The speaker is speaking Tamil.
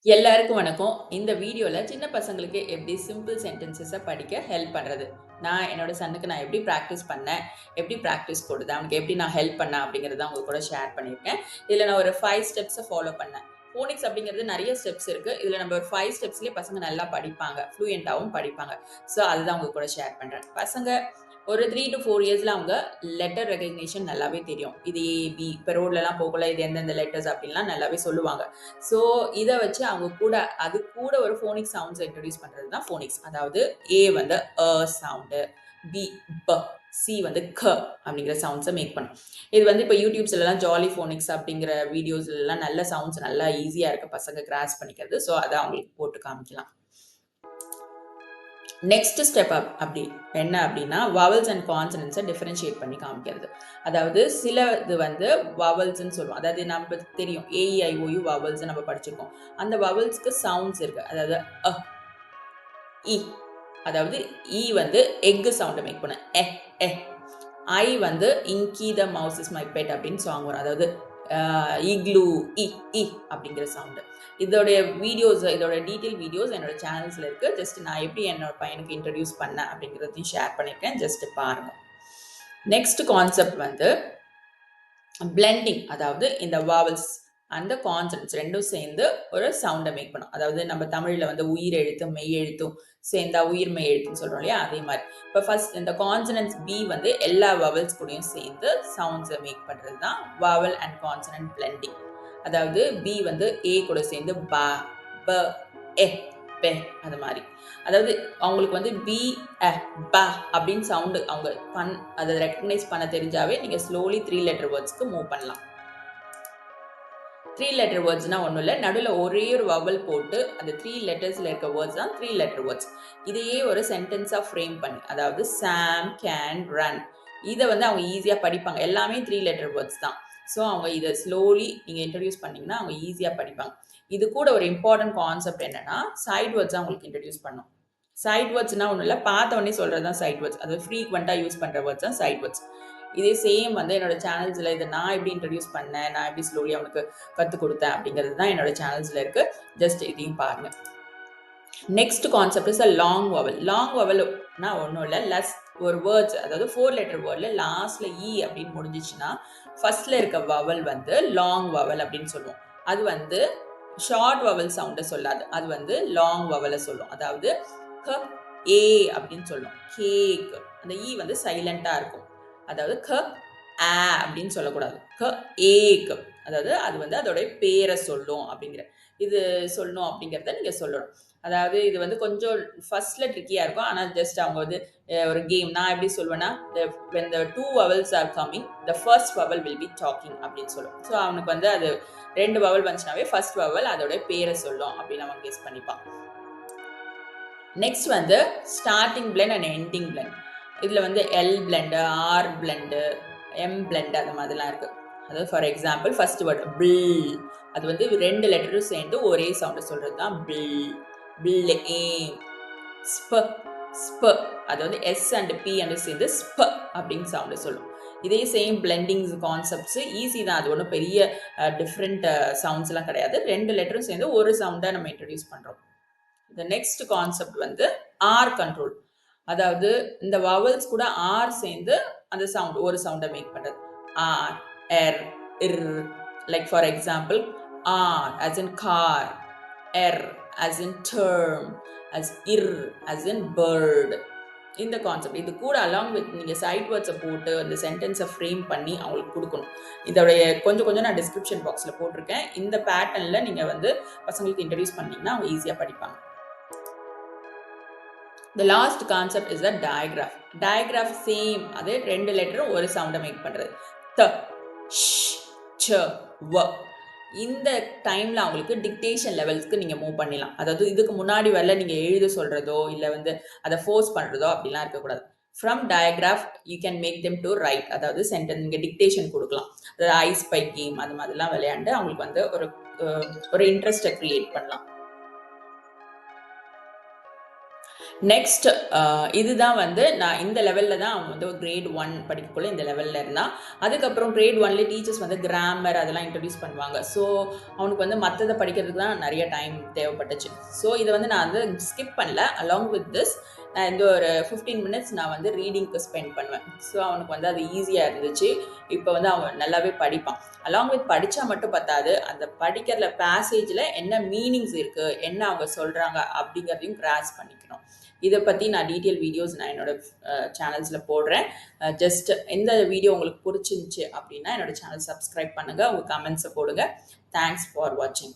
எல்லாருக்கும் வணக்கம். இந்த வீடியோல சின்ன பசங்களுக்கு எப்படி சிம்பிள் சென்டென்சஸ படிக்க ஹெல்ப் பண்றது. என்னோட சன்னுக்கு நான் எப்படி பிராக்டிஸ் பண்ணேன், எப்படி பிராக்டிஸ் கொடுத்தேன், அவனுக்கு எப்படி நான் ஹெல்ப் பண்ணேன் அப்படிங்கிறத உங்க கூட ஷேர் பண்ணியிருக்கேன். இதுல நான் ஒரு 5 ஸ்டெப்ஸ ஃபாலோ பண்ணேன். ஃபோனிக்ஸ் அப்படிங்கிறது நெறைய ஸ்டெப்ஸ் இருக்கு. இதுல நம்ம ஒரு 5 ஸ்டெப்ஸ்லயே பசங்க நல்லா படிப்பாங்க. ஃப்ளூயன்ட்டாவும் படிப்பாங்க. அதுதான் உங்க கூட ஷேர் பண்றேன். பசங்க ஒரு 3 to 4 இயர்ஸ்ல அவங்க லெட்டர் ரெகக்னிஷன் நல்லாவே தெரியும். இது ஏ, பி இப்போ ரோட்லலாம் போகல இது எந்தெந்த லெட்டர்ஸ் அப்படின்லாம் நல்லாவே சொல்லுவாங்க. ஸோ இதை வச்சு அவங்க கூட அது கூட ஒரு ஃபோனிக்ஸ் சவுண்ட்ஸ் இன்ட்ரடியூஸ் பண்றது தான் ஃபோனிக்ஸ். அதாவது ஏ வந்து அ சவுண்டு, பி ப, சி வந்து க அப்படிங்கிற சவுண்ட்ஸை மேக் பண்ணும். இது வந்து இப்போ யூடியூப்ஸ்லாம் ஜாலி ஃபோனிக்ஸ் அப்படிங்கிற வீடியோஸ்லாம் நல்ல சவுண்ட்ஸ் நல்லா ஈஸியாக இருக்கு பசங்க கிராஸ் பண்ணிக்கிறது. ஸோ அதை அவங்களுக்கு போட்டு காமிக்கலாம். நெக்ஸ்ட் ஸ்டெப் அப்படி என்ன அப்படின்னா வவல்ஸ் அண்ட் கான்சனன்ஸை டிஃபரன்ஷியேட் பண்ணி காமிக்கிறது. அதாவது சில இது வந்து வவல்ஸ்ன்னு சொல்லுவோம். அதாவது நம்ம தெரியும் ஏஇஐஓயு வவல்ஸ் நம்ம படிச்சிருக்கோம். அந்த வவல்ஸ்க்கு சவுண்ட்ஸ் இருக்கு. அதாவது அ, இ, அதாவது இ வந்து எக் சவுண்டை மேக் பண்ண எ எ. ஐ வந்து இங்கி the mouse is my pet அப்படின்னு சாங் வரும். அதாவது இக்லூ இ இ அப்படிங்கிற சவுண்டு. இதோடைய வீடியோஸ், இதோட டீட்டெயில் வீடியோஸ் என்னோட சேனல்ஸில் இருக்குது. ஜஸ்ட் நான் எப்படி என்னோட பையனுக்கு இன்ட்ரடியூஸ் பண்ணேன் அப்படிங்கிறதையும் ஷேர் பண்ணியிருக்கேன். ஜஸ்ட் பாருங்கள். நெக்ஸ்ட் கான்செப்ட் வந்து பிளெண்டிங். அதாவது இந்த வாவல்ஸ் அந்த கான்சனன்ட்ஸ் ரெண்டும் சேர்ந்து ஒரு சவுண்டை மேக் பண்ணும். அதாவது நம்ம தமிழில் வந்து உயிர் எழுத்தும் மெய் எழுத்தும் சேர்ந்தா உயிர் மெய் எழுத்துன்னு சொல்கிறோம் இல்லையா, அதே மாதிரி இப்போ ஃபர்ஸ்ட் இந்த கான்சனன்ட்ஸ் பி வந்து எல்லா வவல்ஸ் கூடயும் சேர்ந்து சவுண்ட்ஸை மேக் பண்ணுறது தான் வாவல் அண்ட் கான்சனன்ட் பிளெண்டிங். அதாவது பி வந்து ஏ கூட சேர்ந்து பா, ப, எ, பெ அது மாதிரி. அதாவது அவங்களுக்கு வந்து பி அ ப அப்படின்னு சவுண்டு அவங்க அதை ரெக்கக்னைஸ் பண்ண தெரிஞ்சாவே நீங்கள் ஸ்லோலி 3 லெட்டர் வேர்ட்ஸ்க்கு மூவ் பண்ணலாம். 3 லெட்டர் வேர்ட்ஸ்னா ஒன்றும் இல்லை, நடுவில் ஒரே ஒரு வவல் போட்டு அந்த 3 லெட்டர்ஸில் இருக்க வேர்ட்ஸ் தான் 3 லெட்டர் வேர்ட்ஸ். இதையே ஒரு சென்டென்ஸாக ஃப்ரேம் பண்ணி, அதாவது சாம் கேன் ரன், இதை வந்து அவங்க ஈஸியாக படிப்பாங்க. எல்லாமே 3 லெட்டர் வேர்ட்ஸ் தான். ஸோ அவங்க இதை ஸ்லோலி நீங்கள் இன்ட்ரடியூஸ் பண்ணிங்கன்னா அவங்க ஈஸியாக படிப்பாங்க. இது கூட ஒரு இம்பார்ட்டன்ட் கான்செப்ட் என்னன்னா சைட் வேர்ட்ஸாக உங்களுக்கு இன்ட்ரடியூஸ் பண்ணும். சைட் வேர்ட்ஸ்னா ஒன்றும் இல்லை, பார்த்த உடனே சொல்கிறது தான் சைட் வேர்ட்ஸ். அது ஃப்ரீக்வெண்ட்டாக யூஸ் பண்ணுற வேர்ட்ஸ் தான் சைட் வேர்ட்ஸ். இதே சேம் வந்து என்னோட சேனல்ஸில் இதை நான் எப்படி இன்ட்ரடியூஸ் பண்ணேன், நான் எப்படி ஸ்லோலி அவனுக்கு கற்றுக் கொடுத்தேன் அப்படிங்கிறது தான் என்னோட சேனல்ஸில் இருக்குது. ஜஸ்ட் இதையும் பாருங்கள். Next concept is a long vowel. Long வவல்னா ஒன்றும் இல்லை, லெஸ் ஒரு வேர்ட்ஸ், அதாவது 4 லெட்டர் வேர்டில் லாஸ்ட்டில் இ அப்படின்னு முடிஞ்சிச்சுன்னா ஃபர்ஸ்ட்ல இருக்க வவல் வந்து லாங் வவல் அப்படின்னு சொல்லுவோம். அது வந்து ஷார்ட் வவல் சவுண்டை சொல்லாது, அது வந்து லாங் வவலை சொல்லும். அதாவது க ஏ அப்படின்னு சொல்லும், கேக். அந்த இ வந்து சைலண்டாக இருக்கும். அதாவது க ஆ அப்படின்னு சொல்லக்கூடாது, க ஏக். அதாவது அது வந்து அதோடைய பேரை சொல்லும் அப்படிங்கிற இது சொல்லணும் அப்படிங்கிறத நீங்கள் சொல்லணும். அதாவது இது வந்து கொஞ்சம் ஃபர்ஸ்ட்ல ட்ரிக்கியாக இருக்கும். ஆனால் ஜஸ்ட் அவங்க வந்து ஒரு கேம் நான் எப்படி சொல்வேன்னா when the 2 vowels are coming the first vowel will be talking அப்படின்னு சொல்லும். ஸோ அவனுக்கு வந்து அது 2 வவல் வந்துச்சுனாவே ஃபர்ஸ்ட் வவல் அதோட பேரை சொல்லும் அப்படின்னு அவன் கெஸ் பண்ணிப்பான். நெக்ஸ்ட் வந்து starting blend and ending blend. இதில் வந்து L blend, R blend, M blend அந்த மாதிரிலாம் இருக்குது. அதாவது for example first word bill, அது வந்து 2 லெட்டரும் சேர்ந்து ஒரே சவுண்டை சொல்கிறது தான் பில். பில் ஏம். ஸ்ப ஸ்ப, அதாவது எஸ் அண்ட் பி அண்ட் சேர்ந்து ஸ்ப அப்படின்னு சவுண்டு சொல்லும். இதே சேம் பிளெண்டிங்ஸ் கான்செப்ட்ஸ் ஈஸி தான், அது ஒன்றும் பெரிய டிஃப்ரெண்ட் சவுண்ட்ஸ்லாம் கிடையாது. 2 லெட்டரும் சேர்ந்து ஒரு சவுண்டை நம்ம இன்ட்ரடியூஸ் பண்ணுறோம். இந்த நெக்ஸ்ட் கான்செப்ட் வந்து ஆர் கண்ட்ரோல். அதாவது இந்த வவல்ஸ் கூட ஆர் சேர்ந்து அந்த சவுண்ட் ஒரு சவுண்டை மேக் பண்ணுறது. Ar, er, ir. Like for example ar as in car, er as in term, as ir as in bird. இந்த கான்செப்ட் இது கூட அலாங் வித் நீங்கள் சைட் வேர்ட்ஸை போட்டு அந்த சென்டென்ஸை ஃப்ரேம் பண்ணி அவங்களுக்கு கொடுக்கணும். இதோடைய கொஞ்சம் நான் டிஸ்கிரிப்ஷன் பாக்ஸில் போட்டிருக்கேன். இந்த பேட்டர்னில் நீங்கள் வந்து பசங்களுக்கு இன்ட்ரடியூஸ் பண்ணிங்கன்னா அவங்க ஈஸியாக படிப்பாங்க. The last concept is the digraph. Digraph same, அதே 2 லெட்டரும் ஒரு சவுண்டை மேக் பண்ணுறது. த, ஷ், ச, வ. இந்த டைமில் அவங்களுக்கு டிக்டேஷன் லெவல்ஸ்க்கு நீங்கள் மூவ் பண்ணிடலாம். அதாவது இதுக்கு முன்னாடி வரல நீங்கள் எழுத சொல்கிறதோ இல்லை வந்து அதை ஃபோர்ஸ் பண்ணுறதோ அப்படிலாம் இருக்கக்கூடாது. From digraph you can make them to write. அதாவது சென்டென்ஸ் நீங்கள் டிக்டேஷன் கொடுக்கலாம். அதாவது ஐஸ் பை கேம் அது மாதிரிலாம் விளையாண்டு அவங்களுக்கு வந்து ஒரு இன்ட்ரெஸ்ட்டை க்ரியேட் பண்ணலாம். நெக்ஸ்ட் இதுதான் வந்து நான் இந்த லெவலில் தான் அவன் வந்து கிரேட் 1 படிக்கக்குள்ள இந்த லெவலில் இருந்தான். அதுக்கப்புறம் கிரேட் 1ல டீச்சர்ஸ் வந்து கிராமர் அதெல்லாம் இன்ட்ரடியூஸ் பண்ணுவாங்க. ஸோ அவனுக்கு வந்து மற்றதை படிக்கிறதுக்கு தான் நிறைய டைம் தேவைப்பட்டுச்சு. ஸோ இதை வந்து நான் வந்து ஸ்கிப் பண்ணல. அலாங் வித் திஸ் நான் இந்த ஒரு 15 மினிட்ஸ் நான் வந்து ரீடிங்க்கு ஸ்பெண்ட் பண்ணுவேன். ஸோ அவனுக்கு வந்து அது ஈஸியாக இருந்துச்சு. இப்போ வந்து அவன் நல்லாவே படிப்பான். அலாங் வித் படித்தா மட்டும் பத்தாது, அந்த படிக்கிற பேசேஜில் என்ன மீனிங்ஸ் இருக்குது, என்ன அவங்க சொல்கிறாங்க அப்படிங்கிறதையும் கிராஸ் பண்ணிக்கணும். இதை பற்றி நான் டீட்டெயில் வீடியோஸ் நான் என்னோட சேனல்ஸில் போடுறேன். ஜஸ்ட் எந்த வீடியோ உங்களுக்கு பிடிச்சிருந்துச்சு அப்படின்னா என்னோட சேனல் சப்ஸ்கிரைப் பண்ணுங்கள், உங்கள் கமெண்ட்ஸை போடுங்க. தேங்க்ஸ் ஃபார் வாட்சிங்.